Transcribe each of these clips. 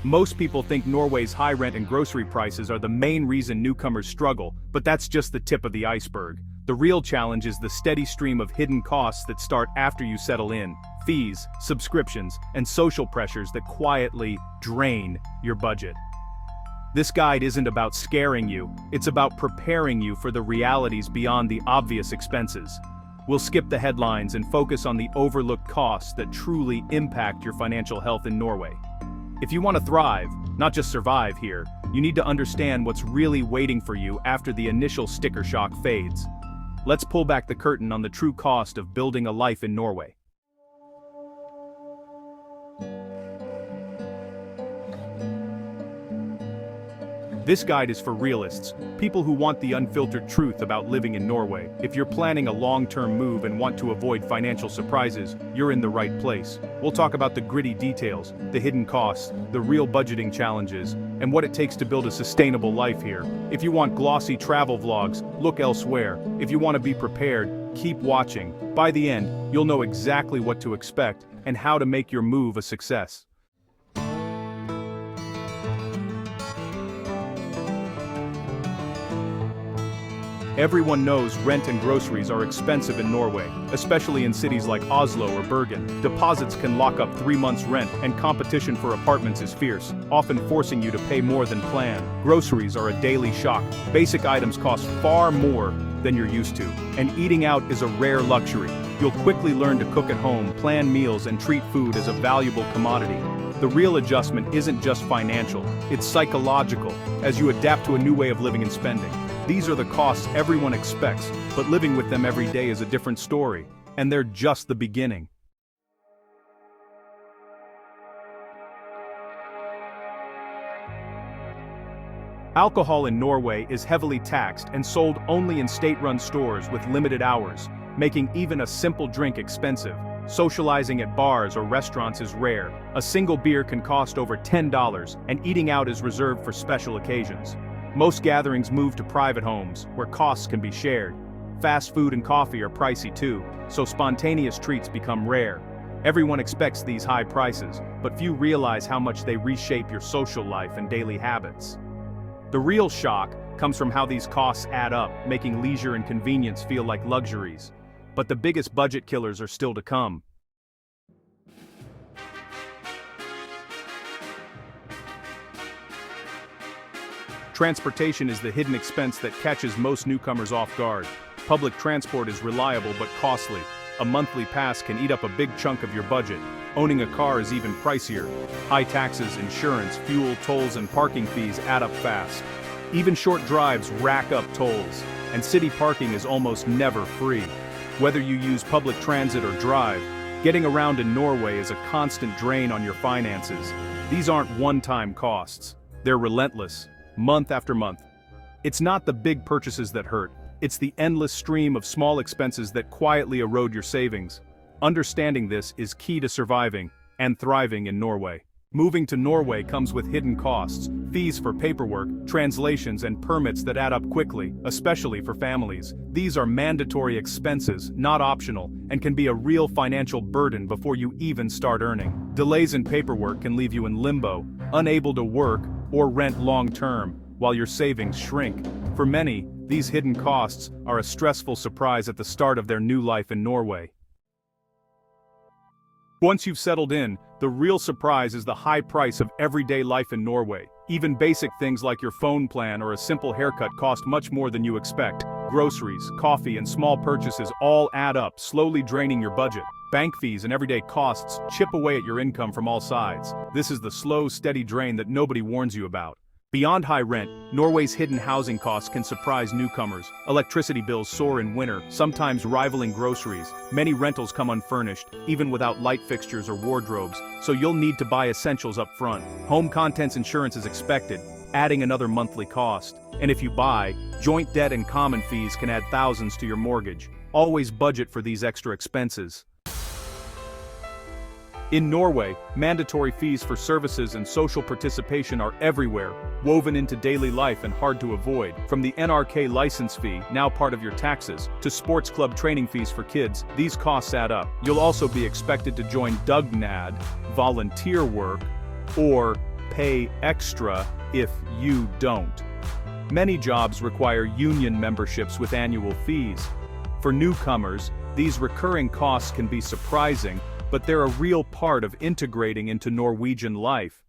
Most people think Norway's high rent and grocery prices are the main reason newcomers struggle, but that's just the tip of the iceberg. The real challenge is the steady stream of hidden costs that start after you settle in. Fees, subscriptions, and social pressures that quietly drain your budget. This guide isn't about scaring you, it's about preparing you for the realities beyond the obvious expenses. We'll skip the headlines and focus on the overlooked costs that truly impact your financial health in Norway. If you want to thrive, not just survive here, you need to understand what's really waiting for you after the initial sticker shock fades. Let's pull back the curtain on the true cost of building a life in Norway. This guide is for realists, people who want the unfiltered truth about living in Norway. If you're planning a long-term move and want to avoid financial surprises, you're in the right place. We'll talk about the gritty details, the hidden costs, the real budgeting challenges, and what it takes to build a sustainable life here. If you want glossy travel vlogs, look elsewhere. If you want to be prepared, keep watching. By the end, you'll know exactly what to expect and how to make your move a success. Everyone knows rent and groceries are expensive in Norway, especially in cities like Oslo or Bergen. Deposits can lock up 3 months' rent, and competition for apartments is fierce, often forcing you to pay more than planned. Groceries are a daily shock. Basic items cost far more than you're used to, and eating out is a rare luxury. You'll quickly learn to cook at home, plan meals, and treat food as a valuable commodity. The real adjustment isn't just financial, it's psychological, as you adapt to a new way of living and spending. These are the costs everyone expects, but living with them every day is a different story, and they're just the beginning. Alcohol in Norway is heavily taxed and sold only in state-run stores with limited hours, making even a simple drink expensive. Socializing at bars or restaurants is rare. A single beer can cost over $10, and eating out is reserved for special occasions. Most gatherings move to private homes, where costs can be shared. Fast food and coffee are pricey too, so spontaneous treats become rare. Everyone expects these high prices, but few realize how much they reshape your social life and daily habits. The real shock comes from how these costs add up, making leisure and convenience feel like luxuries. But the biggest budget killers are still to come. Transportation is the hidden expense that catches most newcomers off guard. Public transport is reliable but costly. A monthly pass can eat up a big chunk of your budget. Owning a car is even pricier. High taxes, insurance, fuel, tolls, and parking fees add up fast. Even short drives rack up tolls, and city parking is almost never free. Whether you use public transit or drive, getting around in Norway is a constant drain on your finances. These aren't one-time costs. They're relentless, month after month. It's not the big purchases that hurt, it's the endless stream of small expenses that quietly erode your savings. Understanding this is key to surviving and thriving in Norway. Moving to Norway comes with hidden costs, fees for paperwork, translations, and permits that add up quickly, especially for families. These are mandatory expenses, not optional, and can be a real financial burden before you even start earning. Delays in paperwork can leave you in limbo, unable to work or rent long-term, while your savings shrink. For many, these hidden costs are a stressful surprise at the start of their new life in Norway. Once you've settled in, the real surprise is the high price of everyday life in Norway. Even basic things like your phone plan or a simple haircut cost much more than you expect. Groceries, coffee, and small purchases all add up, slowly draining your budget. Bank fees and everyday costs chip away at your income from all sides. This is the slow, steady drain that nobody warns you about. Beyond high rent, Norway's hidden housing costs can surprise newcomers. Electricity bills soar in winter, sometimes rivaling groceries. Many rentals come unfurnished, even without light fixtures or wardrobes, so you'll need to buy essentials up front. Home contents insurance is expected, adding another monthly cost. And if you buy, joint debt and common fees can add thousands to your mortgage. Always budget for these extra expenses. In Norway, mandatory fees for services and social participation are everywhere, woven into daily life and hard to avoid. From the NRK license fee, now part of your taxes, to sports club training fees for kids, these costs add up. You'll also be expected to join dugnad, volunteer work, or pay extra if you don't. Many jobs require union memberships with annual fees. For newcomers, these recurring costs can be surprising, but they're a real part of integrating into Norwegian life.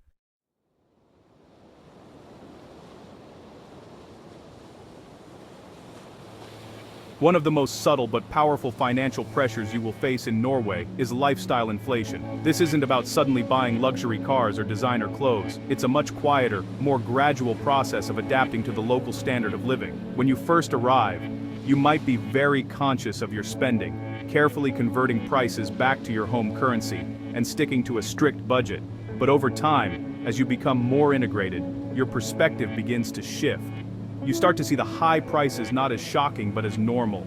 One of the most subtle but powerful financial pressures you will face in Norway is lifestyle inflation. This isn't about suddenly buying luxury cars or designer clothes. It's a much quieter, more gradual process of adapting to the local standard of living. When you first arrive, you might be very conscious of your spending, carefully converting prices back to your home currency and sticking to a strict budget. But over time, as you become more integrated, your perspective begins to shift. You start to see the high prices not as shocking but as normal.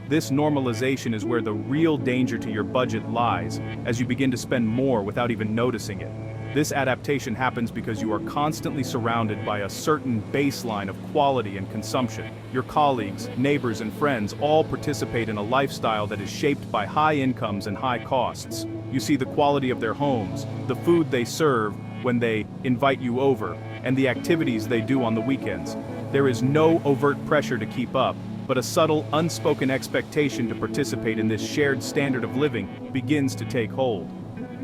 This normalization is where the real danger to your budget lies, as you begin to spend more without even noticing it. This adaptation happens because you are constantly surrounded by a certain baseline of quality and consumption. Your colleagues, neighbors, and friends all participate in a lifestyle that is shaped by high incomes and high costs. You see the quality of their homes, the food they serve when they invite you over, and the activities they do on the weekends. There is no overt pressure to keep up, but a subtle, unspoken expectation to participate in this shared standard of living begins to take hold.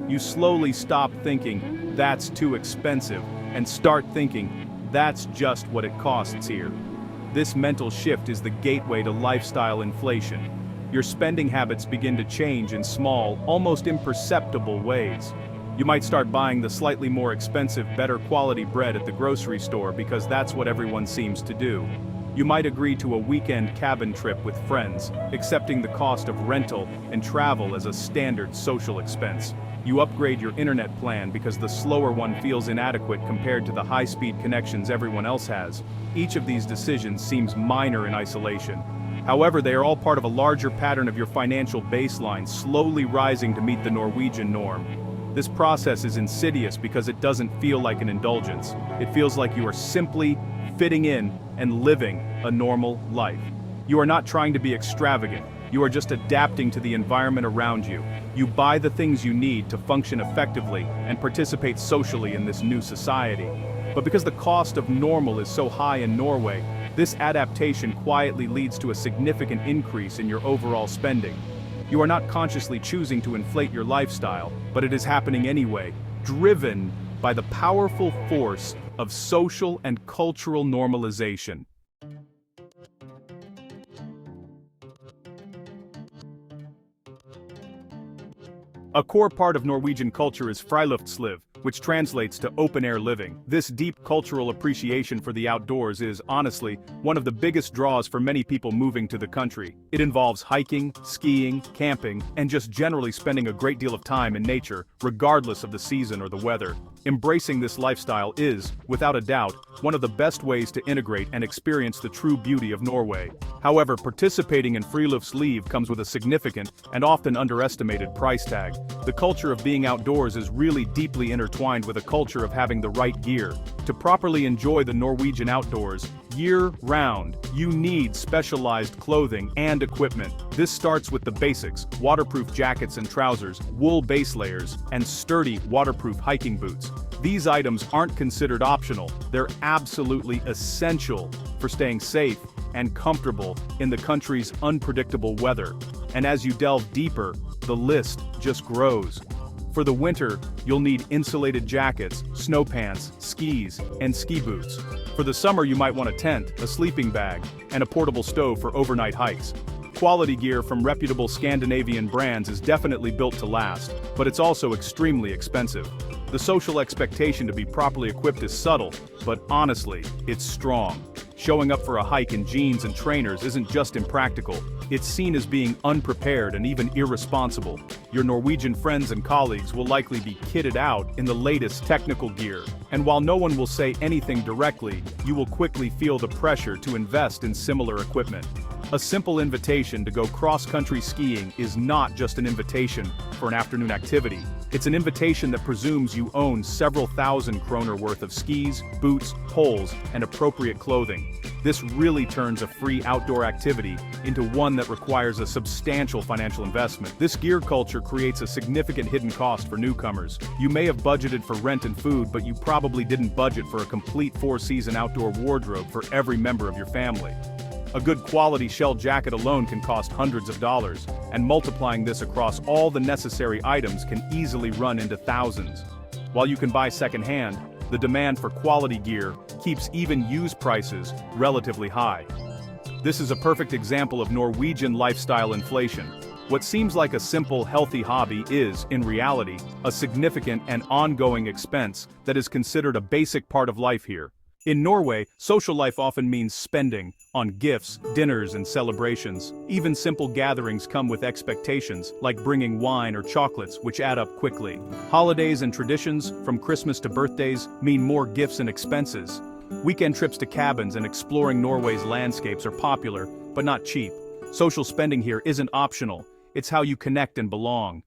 You slowly stop thinking, "That's too expensive," and start thinking, "That's just what it costs here." This mental shift is the gateway to lifestyle inflation. Your spending habits begin to change in small, almost imperceptible ways. You might start buying the slightly more expensive, better quality bread at the grocery store because that's what everyone seems to do. You might agree to a weekend cabin trip with friends, accepting the cost of rental and travel as a standard social expense. You upgrade your internet plan because the slower one feels inadequate compared to the high-speed connections everyone else has. Each of these decisions seems minor in isolation. However, they are all part of a larger pattern of your financial baseline slowly rising to meet the Norwegian norm. This process is insidious because it doesn't feel like an indulgence. It feels like you are simply fitting in and living a normal life. You are not trying to be extravagant. You are just adapting to the environment around you. You buy the things you need to function effectively and participate socially in this new society. But because the cost of normal is so high in Norway, this adaptation quietly leads to a significant increase in your overall spending. You are not consciously choosing to inflate your lifestyle, but it is happening anyway, driven by the powerful force of social and cultural normalization. A core part of Norwegian culture is friluftsliv, which translates to open-air living. This deep cultural appreciation for the outdoors is, honestly, one of the biggest draws for many people moving to the country. It involves hiking, skiing, camping, and just generally spending a great deal of time in nature, regardless of the season or the weather. Embracing this lifestyle is, without a doubt, one of the best ways to integrate and experience the true beauty of Norway. However, participating in friluftsliv comes with a significant and often underestimated price tag. The culture of being outdoors is really deeply intertwined with a culture of having the right gear. To properly enjoy the Norwegian outdoors, year-round, you need specialized clothing and equipment. This starts with the basics: waterproof jackets and trousers, wool base layers, and sturdy, waterproof hiking boots. These items aren't considered optional, they're absolutely essential for staying safe and comfortable in the country's unpredictable weather. And as you delve deeper, the list just grows. For the winter, you'll need insulated jackets, snow pants, skis, and ski boots. For the summer, you might want a tent, a sleeping bag, and a portable stove for overnight hikes. Quality gear from reputable Scandinavian brands is definitely built to last, but it's also extremely expensive. The social expectation to be properly equipped is subtle, but honestly, it's strong. Showing up for a hike in jeans and trainers isn't just impractical, it's seen as being unprepared and even irresponsible. Your Norwegian friends and colleagues will likely be kitted out in the latest technical gear, and while no one will say anything directly, you will quickly feel the pressure to invest in similar equipment. A simple invitation to go cross-country skiing is not just an invitation for an afternoon activity. It's an invitation that presumes you own several thousand kroner worth of skis, boots, poles, and appropriate clothing. This really turns a free outdoor activity into one that requires a substantial financial investment. This gear culture creates a significant hidden cost for newcomers. You may have budgeted for rent and food, but you probably didn't budget for a complete 4-season outdoor wardrobe for every member of your family. A good quality shell jacket alone can cost hundreds of dollars, and multiplying this across all the necessary items can easily run into thousands. While you can buy secondhand, the demand for quality gear keeps even used prices relatively high. This is a perfect example of Norwegian lifestyle inflation. What seems like a simple, healthy hobby is, in reality, a significant and ongoing expense that is considered a basic part of life here. In Norway, social life often means spending on gifts, dinners, and celebrations. Even simple gatherings come with expectations, like bringing wine or chocolates, which add up quickly. Holidays and traditions, from Christmas to birthdays, mean more gifts and expenses. Weekend trips to cabins and exploring Norway's landscapes are popular, but not cheap. Social spending here isn't optional, it's how you connect and belong.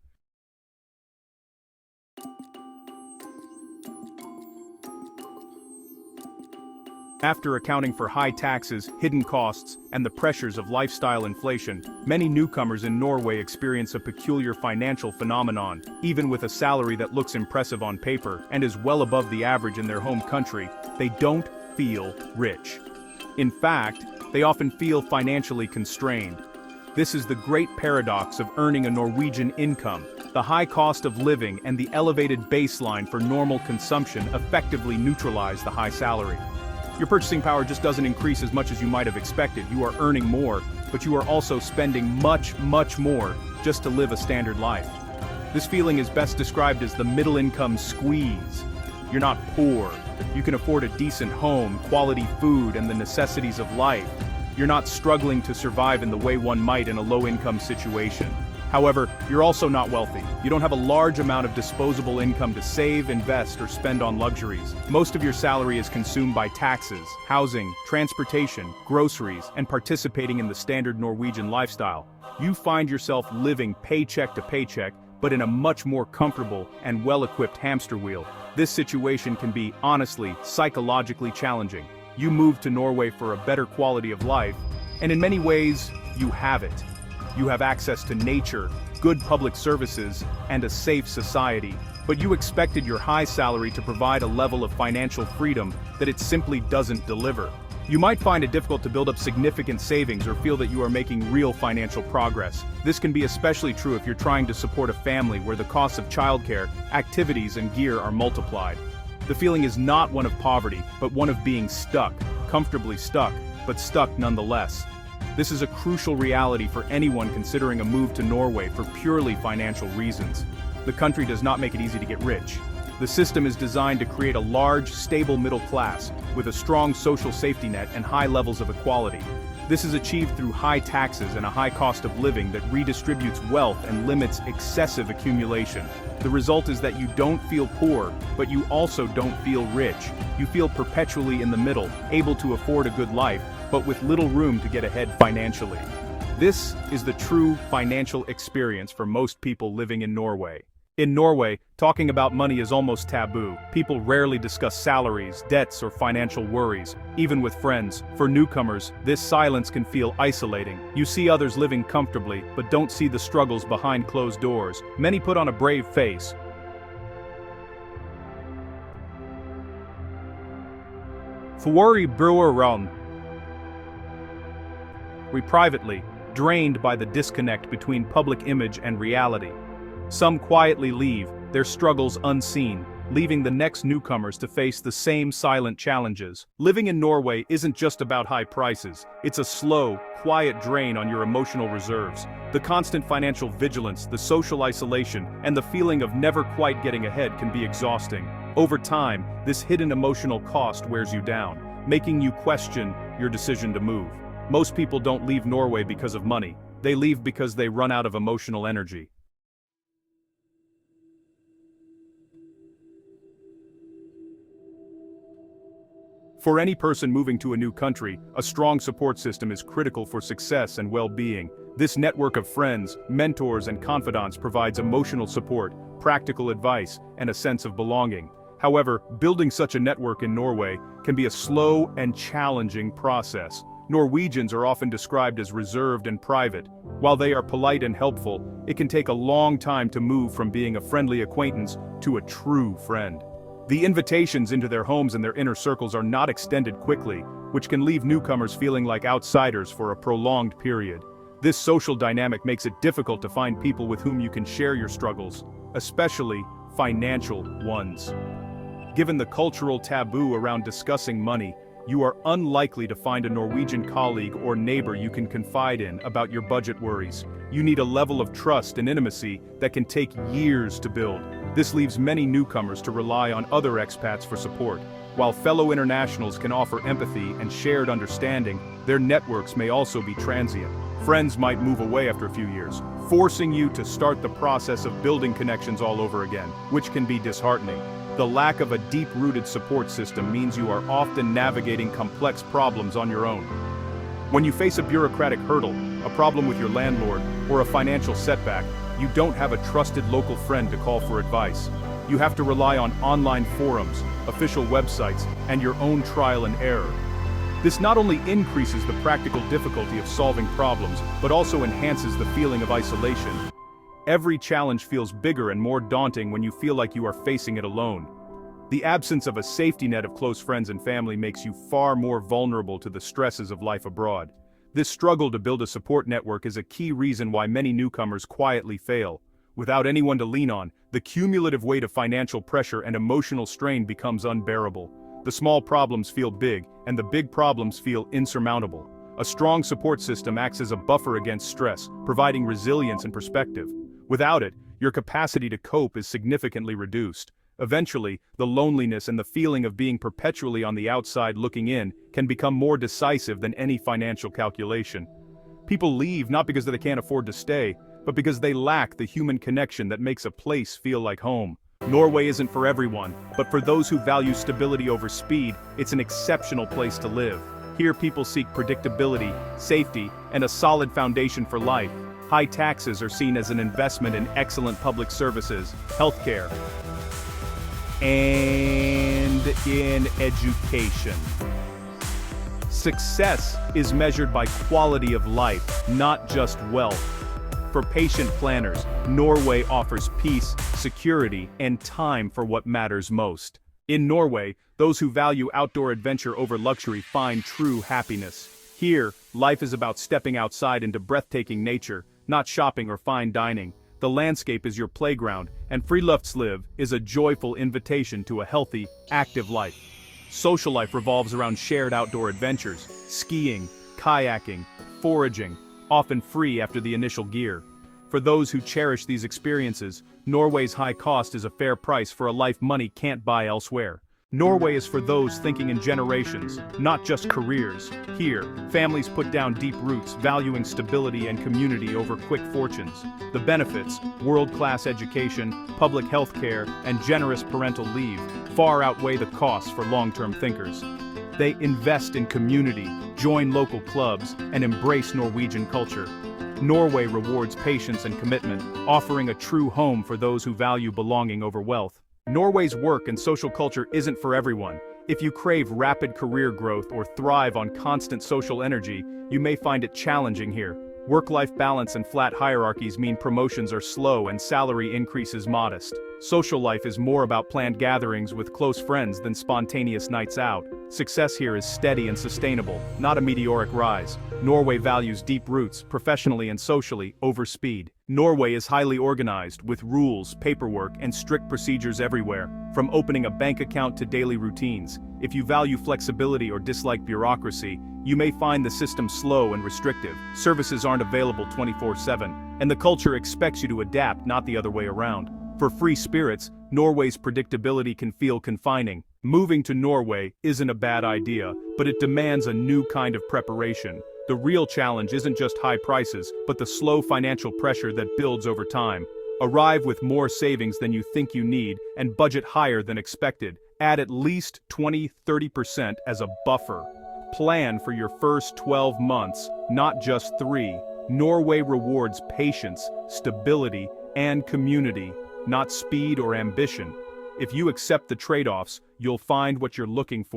After accounting for high taxes, hidden costs, and the pressures of lifestyle inflation, many newcomers in Norway experience a peculiar financial phenomenon. Even with a salary that looks impressive on paper and is well above the average in their home country, they don't feel rich. In fact, they often feel financially constrained. This is the great paradox of earning a Norwegian income. The high cost of living and the elevated baseline for normal consumption effectively neutralize the high salary. Your purchasing power just doesn't increase as much as you might have expected. You are earning more, but you are also spending much more just to live a standard life. This feeling is best described as the middle income squeeze. You're not poor. You can afford a decent home, quality food, and the necessities of life. You're not struggling to survive in the way one might in a low-income situation. However, you're also not wealthy. You don't have a large amount of disposable income to save, invest, or spend on luxuries. Most of your salary is consumed by taxes, housing, transportation, groceries, and participating in the standard Norwegian lifestyle. You find yourself living paycheck to paycheck, but in a much more comfortable and well-equipped hamster wheel. This situation can be, honestly, psychologically challenging. You moved to Norway for a better quality of life, and in many ways, you have it. You have access to nature, good public services, and a safe society. But you expected your high salary to provide a level of financial freedom that it simply doesn't deliver. You might find it difficult to build up significant savings or feel that you are making real financial progress. This can be especially true if you're trying to support a family where the costs of childcare, activities, and gear are multiplied. The feeling is not one of poverty, but one of being stuck, comfortably stuck, but stuck nonetheless. This is a crucial reality for anyone considering a move to Norway for purely financial reasons. The country does not make it easy to get rich. The system is designed to create a large, stable middle class, with a strong social safety net and high levels of equality. This is achieved through high taxes and a high cost of living that redistributes wealth and limits excessive accumulation. The result is that you don't feel poor, but you also don't feel rich. You feel perpetually in the middle, able to afford a good life, but with little room to get ahead financially. This is the true financial experience for most people living in Norway. In Norway, talking about money is almost taboo. People rarely discuss salaries, debts, or financial worries, even with friends. For newcomers, this silence can feel isolating. You see others living comfortably, but don't see the struggles behind closed doors. Many put on a brave face. We privately, drained by the disconnect between public image and reality. Some quietly leave, their struggles unseen, leaving the next newcomers to face the same silent challenges. Living in Norway isn't just about high prices, it's a slow, quiet drain on your emotional reserves. The constant financial vigilance, the social isolation, and the feeling of never quite getting ahead can be exhausting. Over time, this hidden emotional cost wears you down, making you question your decision to move. Most people don't leave Norway because of money, they leave because they run out of emotional energy. For any person moving to a new country, a strong support system is critical for success and well-being. This network of friends, mentors, and confidants provides emotional support, practical advice, and a sense of belonging. However, building such a network in Norway can be a slow and challenging process. Norwegians are often described as reserved and private. While they are polite and helpful, it can take a long time to move from being a friendly acquaintance to a true friend. The invitations into their homes and their inner circles are not extended quickly, which can leave newcomers feeling like outsiders for a prolonged period. This social dynamic makes it difficult to find people with whom you can share your struggles, especially financial ones. Given the cultural taboo around discussing money, you are unlikely to find a Norwegian colleague or neighbor you can confide in about your budget worries. You need a level of trust and intimacy that can take years to build. This leaves many newcomers to rely on other expats for support. While fellow internationals can offer empathy and shared understanding, their networks may also be transient. Friends might move away after a few years, forcing you to start the process of building connections all over again, which can be disheartening. The lack of a deep-rooted support system means you are often navigating complex problems on your own. When you face a bureaucratic hurdle, a problem with your landlord, or a financial setback, you don't have a trusted local friend to call for advice. You have to rely on online forums, official websites, and your own trial and error. This not only increases the practical difficulty of solving problems, but also enhances the feeling of isolation. Every challenge feels bigger and more daunting when you feel like you are facing it alone. The absence of a safety net of close friends and family makes you far more vulnerable to the stresses of life abroad. This struggle to build a support network is a key reason why many newcomers quietly fail. Without anyone to lean on, the cumulative weight of financial pressure and emotional strain becomes unbearable. The small problems feel big, and the big problems feel insurmountable. A strong support system acts as a buffer against stress, providing resilience and perspective. Without it, your capacity to cope is significantly reduced. Eventually, the loneliness and the feeling of being perpetually on the outside looking in can become more decisive than any financial calculation. People leave not because they can't afford to stay, but because they lack the human connection that makes a place feel like home. Norway isn't for everyone, but for those who value stability over speed, it's an exceptional place to live. Here people seek predictability, safety, and a solid foundation for life. High taxes are seen as an investment in excellent public services, healthcare, and in education. Success is measured by quality of life, not just wealth. For patient planners, Norway offers peace, security, and time for what matters most. In Norway, those who value outdoor adventure over luxury find true happiness. Here, life is about stepping outside into breathtaking nature, not shopping or fine dining. The landscape is your playground, and Friluftsliv is a joyful invitation to a healthy, active life. Social life revolves around shared outdoor adventures, skiing, kayaking, foraging, often free after the initial gear. For those who cherish these experiences, Norway's high cost is a fair price for a life money can't buy elsewhere. Norway is for those thinking in generations, not just careers. Here, families put down deep roots, valuing stability and community over quick fortunes. The benefits, world-class education, public health care, and generous parental leave, far outweigh the costs for long-term thinkers. They invest in community, join local clubs, and embrace Norwegian culture. Norway rewards patience and commitment, offering a true home for those who value belonging over wealth. Norway's work and social culture isn't for everyone. If you crave rapid career growth or thrive on constant social energy, you may find it challenging here. Work-life balance and flat hierarchies mean promotions are slow and salary increases modest. Social life is more about planned gatherings with close friends than spontaneous nights out. Success here is steady and sustainable, not a meteoric rise. Norway values deep roots, professionally and socially, over speed. Norway is highly organized, with rules, paperwork, and strict procedures everywhere, from opening a bank account to daily routines. If you value flexibility or dislike bureaucracy, you may find the system slow and restrictive. Services aren't available 24/7, and the culture expects you to adapt, not the other way around. For free spirits, Norway's predictability can feel confining. Moving to Norway isn't a bad idea, but it demands a new kind of preparation. The real challenge isn't just high prices, but the slow financial pressure that builds over time. Arrive with more savings than you think you need, and budget higher than expected, Add at least 20–30% as a buffer. Plan for your first 12 months, not just 3. Norway rewards patience, stability, and community, not speed or ambition. If you accept the trade-offs, you'll find what you're looking for.